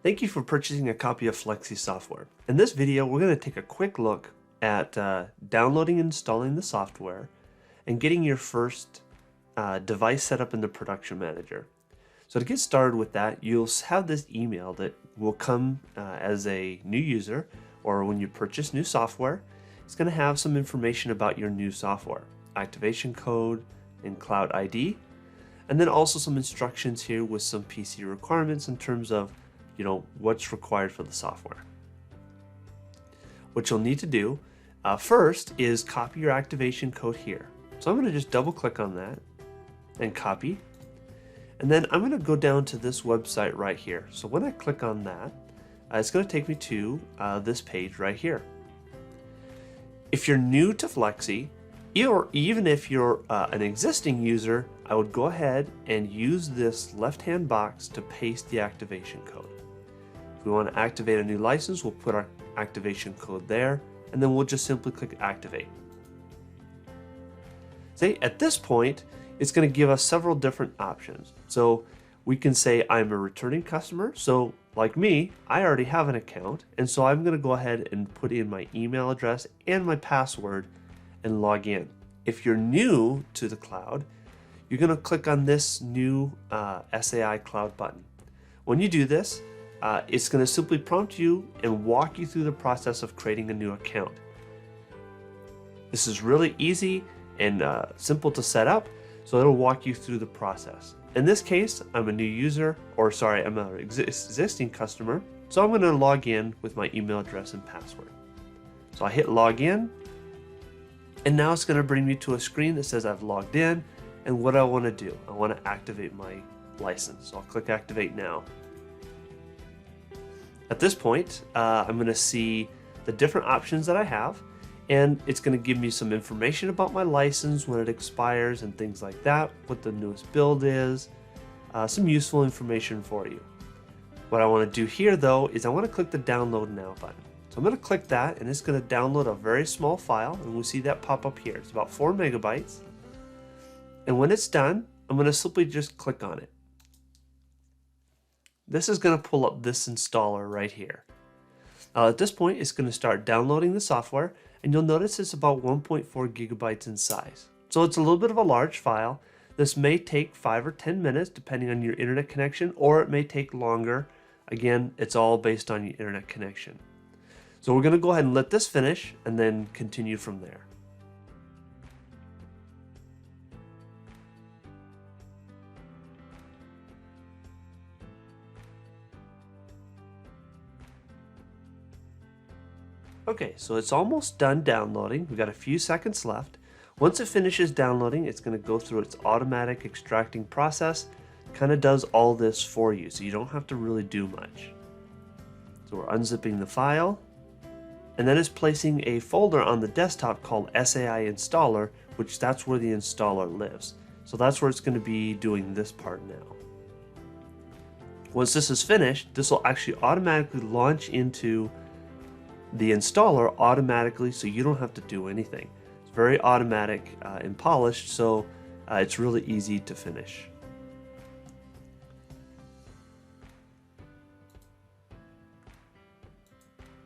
Thank you for purchasing a copy of Flexi software. In this video, we're going to take a quick look at downloading and installing the software and getting your first device set up in the production manager. So to get started with that, you'll have this email that will come as a new user or when you purchase new software. It's going to have some information about your new software, activation code and cloud ID, and then also some instructions here with some PC requirements in terms of what's required for the software. What you'll need to do first is copy your activation code here. So I'm going to just double click on that and copy. And then I'm going to go down to this website right here. So when I click on that, it's going to take me to this page right here. If you're new to Flexi, or even if you're an existing user, I would go ahead and use this left-hand box to paste the activation code. If we want to activate a new license, we'll put our activation code there, and then we'll just simply click activate. See, at this point, it's going to give us several different options. So we can say I'm a returning customer. So like me, I already have an account, and so I'm going to go ahead and put in my email address and my password and log in. If you're new to the cloud, you're going to click on this new SAI Cloud button. When you do this, it's going to simply prompt you and walk you through the process of creating a new account. This is really easy and simple to set up, so it'll walk you through the process. In this case, I'm a new user, or sorry, I'm an existing customer, so I'm going to log in with my email address and password. So I hit login, and now it's going to bring me to a screen that says I've logged in, and what I want to do, I want to activate my license. So I'll click activate now. At this point, I'm going to see the different options that I have, and it's going to give me some information about my license, when it expires and things like that, what the newest build is, some useful information for you. What I want to do here though is I want to click the download now button. So I'm going to click that, and it's going to download a very small file, and we'll see that pop up here. It's about 4 megabytes. And when it's done, I'm going to simply just click on it. This is going to pull up this installer right here. At this point, it's going to start downloading the software, and you'll notice it's about 1.4 gigabytes in size. So it's a little bit of a large file. This may take 5 or 10 minutes depending on your internet connection, or it may take longer. Again, it's all based on your internet connection. So we're going to go ahead and let this finish and then continue from there. Okay, so it's almost done downloading. We've got a few seconds left. Once it finishes downloading, it's going to go through its automatic extracting process. Kind of does all this for you, so you don't have to really do much. So we're unzipping the file, and then it's placing a folder on the desktop called SAI Installer, which that's where the installer lives. So that's where it's going to be doing this part now. Once this is finished, this will actually automatically launch into the installer automatically, so you don't have to do anything. It's very automatic and polished, so it's really easy to finish.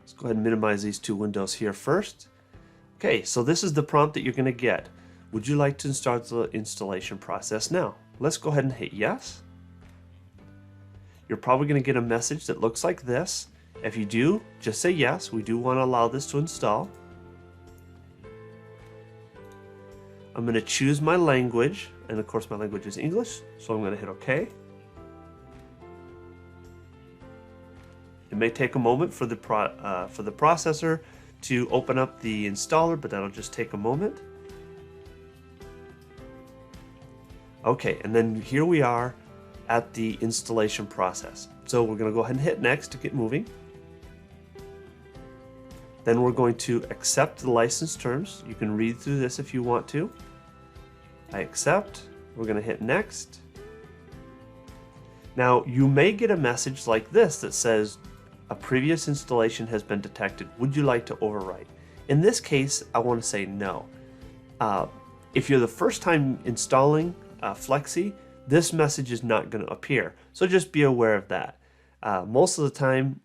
Let's go ahead and minimize these two windows here first. Okay, so this is the prompt that you're going to get. Would you like to start the installation process now? Let's go ahead and hit yes. You're probably going to get a message that looks like this. If you do, just say yes. We do want to allow this to install. I'm going to choose my language, and of course my language is English, so I'm going to hit OK. It may take a moment for the processor to open up the installer, but that'll just take a moment. Okay, and then here we are at the installation process. So we're going to go ahead and hit next to get moving. Then we're going to accept the license terms. You can read through this if you want to. I accept. We're going to hit next. Now you may get a message like this that says a previous installation has been detected. Would you like to overwrite? In this case, I want to say no. If you're the first time installing Flexi, this message is not going to appear. So just be aware of that. Most of the time,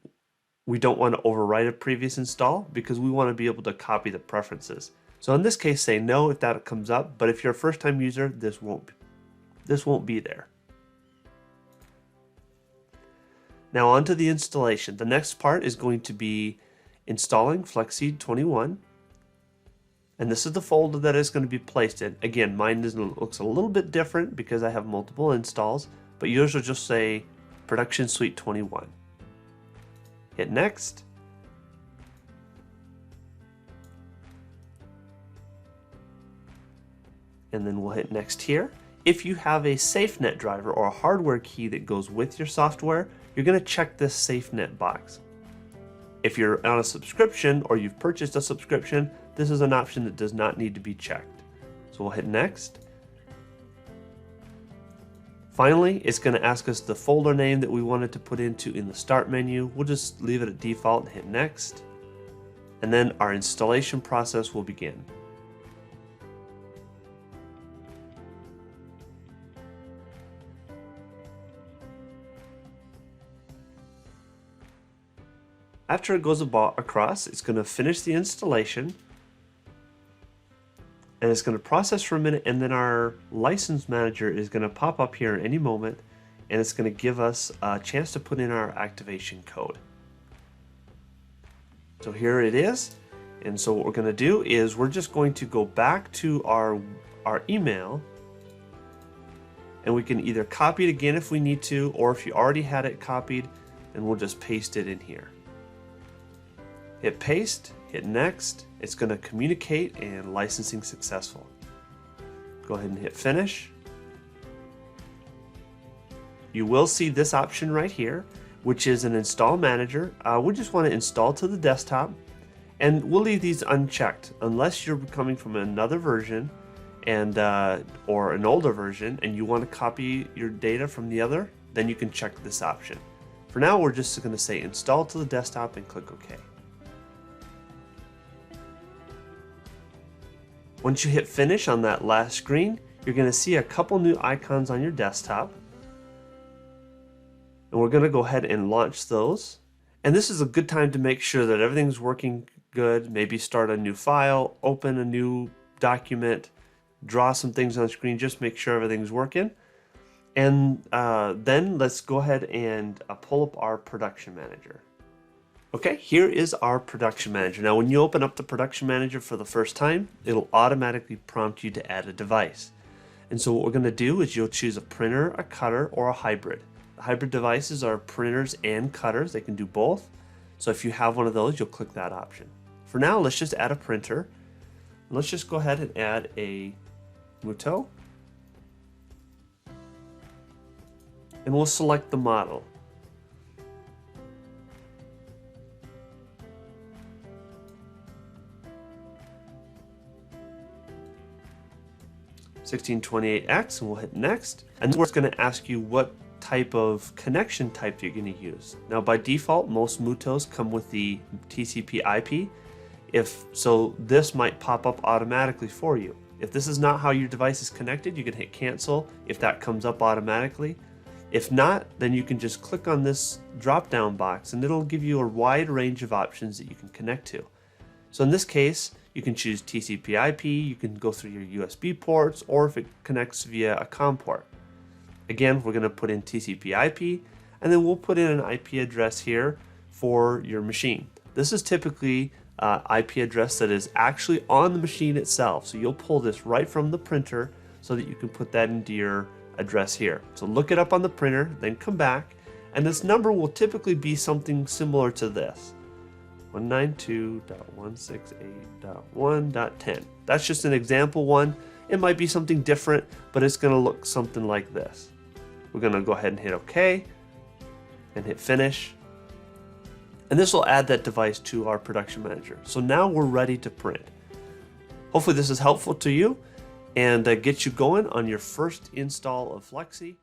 we don't want to overwrite a previous install because we want to be able to copy the preferences. So in this case, say no if that comes up, but if you're a first-time user, this won't be there. Now onto the installation. The next part is going to be installing Flexi 21. And this is the folder that it's going to be placed in. Again, mine looks a little bit different because I have multiple installs, but yours will just say Production Suite 21. Hit next. And then we'll hit next here. If you have a SafeNet driver or a hardware key that goes with your software, you're going to check this SafeNet box. If you're on a subscription or you've purchased a subscription, this is an option that does not need to be checked. So we'll hit next. Finally, it's going to ask us the folder name that we wanted to put into in the start menu. We'll just leave it at default and hit next. And then our installation process will begin. After it goes across, it's going to finish the installation and it's going to process for a minute, and then our license manager is going to pop up here at any moment and it's going to give us a chance to put in our activation code. So here it is, and so what we're going to do is we're just going to go back to our email, and we can either copy it again if we need to, or if you already had it copied, then we'll just paste it in here. Hit paste, hit next, it's going to communicate and licensing successful. Go ahead and hit finish. You will see this option right here, which is an install manager. We just want to install to the desktop, and we'll leave these unchecked unless you're coming from another version and or an older version and you want to copy your data from the other, then you can check this option. For now, we're just going to say install to the desktop and click OK. Once you hit finish on that last screen, you're going to see a couple new icons on your desktop. And we're going to go ahead and launch those. And this is a good time to make sure that everything's working good. Maybe start a new file, open a new document, draw some things on the screen, just make sure everything's working. And then let's go ahead and pull up our production manager. Okay, here is our production manager. Now when you open up the production manager for the first time, it'll automatically prompt you to add a device. And so what we're going to do is you'll choose a printer, a cutter, or a hybrid. The hybrid devices are printers and cutters. They can do both. So if you have one of those, you'll click that option. For now, let's just add a printer. Let's just go ahead and add a Muto. And we'll select the model. (1628X), and we'll hit next. And then it's going to ask you what type of connection type you're going to use. Now by default, most Mutos come with the TCP/IP. If so, this might pop up automatically for you. If this is not how your device is connected, you can hit cancel if that comes up automatically. If not, then you can just click on this drop down box and it'll give you a wide range of options that you can connect to. So in this case, you can choose TCP/IP, you can go through your USB ports, or if it connects via a COM port. Again, we're going to put in TCP/IP, and then we'll put in an IP address here for your machine. This is typically an IP address that is actually on the machine itself. So you'll pull this right from the printer so that you can put that into your address here. So look it up on the printer, then come back, and this number will typically be something similar to this. 192.168.1.10. That's just an example one. It might be something different, but it's going to look something like this. We're going to go ahead and hit OK and hit finish. And this will add that device to our production manager. So now we're ready to print. Hopefully this is helpful to you and get you going on your first install of Flexi.